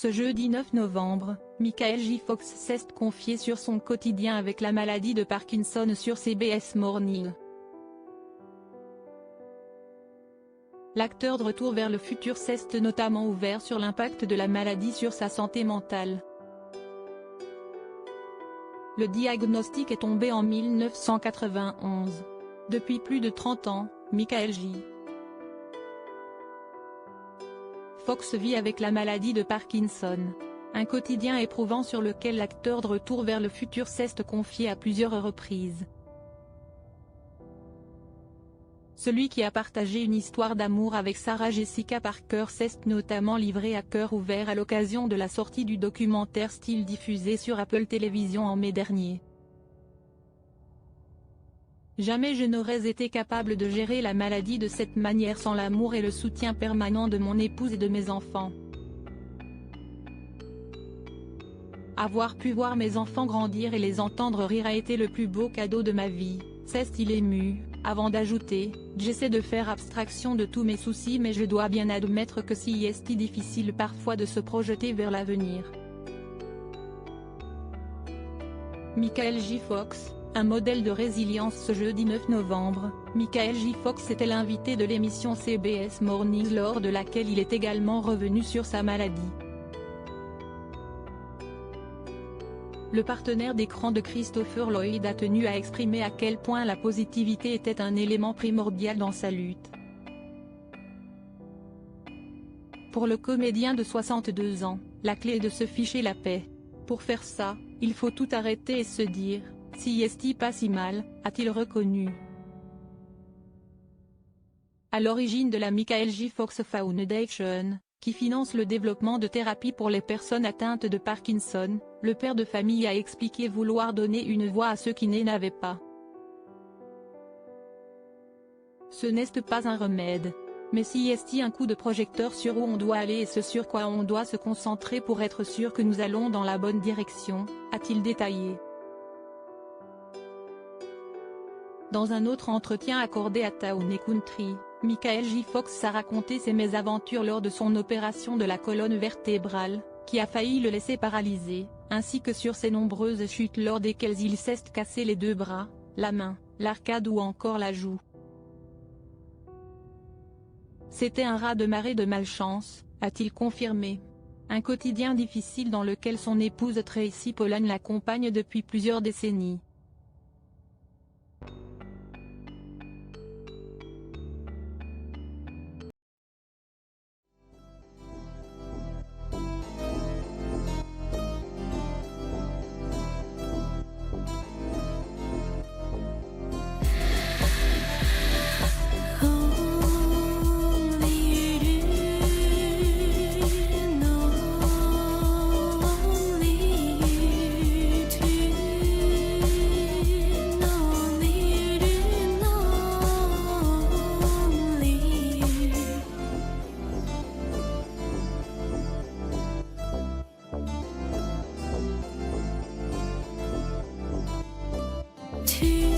Ce jeudi 9 novembre, Michael J. Fox s'est confié sur son quotidien avec la maladie de Parkinson sur CBS Morning. L'acteur de Retour vers le futur s'est notamment ouvert sur l'impact de la maladie sur sa santé mentale. Le diagnostic est tombé en 1991. Depuis plus de 30 ans, Michael J. Fox vit avec la maladie de Parkinson. Un quotidien éprouvant sur lequel l'acteur de Retour vers le futur s'est confié à plusieurs reprises. Celui qui a partagé une histoire d'amour avec Sarah Jessica Parker s'est notamment livré à cœur ouvert à l'occasion de la sortie du documentaire Still diffusé sur Apple Télévision en mai dernier. Jamais je n'aurais été capable de gérer la maladie de cette manière sans l'amour et le soutien permanent de mon épouse et de mes enfants. Avoir pu voir mes enfants grandir et les entendre rire a été le plus beau cadeau de ma vie, s'est-il ému, avant d'ajouter « J'essaie de faire abstraction de tous mes soucis mais je dois bien admettre que c'est difficile parfois de se projeter vers l'avenir. » Michael J. Fox, un modèle de résilience. Ce jeudi 9 novembre, Michael J. Fox était l'invité de l'émission CBS Morning lors de laquelle il est également revenu sur sa maladie. Le partenaire d'écran de Christopher Lloyd a tenu à exprimer à quel point la positivité était un élément primordial dans sa lutte. Pour le comédien de 62 ans, la clé est de se ficher la paix. Pour faire ça, il faut tout arrêter et se dire « si est pas si mal », a-t-il reconnu. À l'origine de la Michael J. Fox Foundation, qui finance le développement de thérapies pour les personnes atteintes de Parkinson, le père de famille a expliqué vouloir donner une voix à ceux qui n'avaient pas. Ce n'est pas un remède. Mais si est un coup de projecteur sur où on doit aller et ce sur quoi on doit se concentrer pour être sûr que nous allons dans la bonne direction, a-t-il détaillé. Dans un autre entretien accordé à Town & Country, Michael J. Fox a raconté ses mésaventures lors de son opération de la colonne vertébrale, qui a failli le laisser paralysé, ainsi que sur ses nombreuses chutes lors desquelles il s'est cassé les deux bras, la main, l'arcade ou encore la joue. C'était un raz-de-marée de malchance, a-t-il confirmé. Un quotidien difficile dans lequel son épouse Tracy Pollan l'accompagne depuis plusieurs décennies. To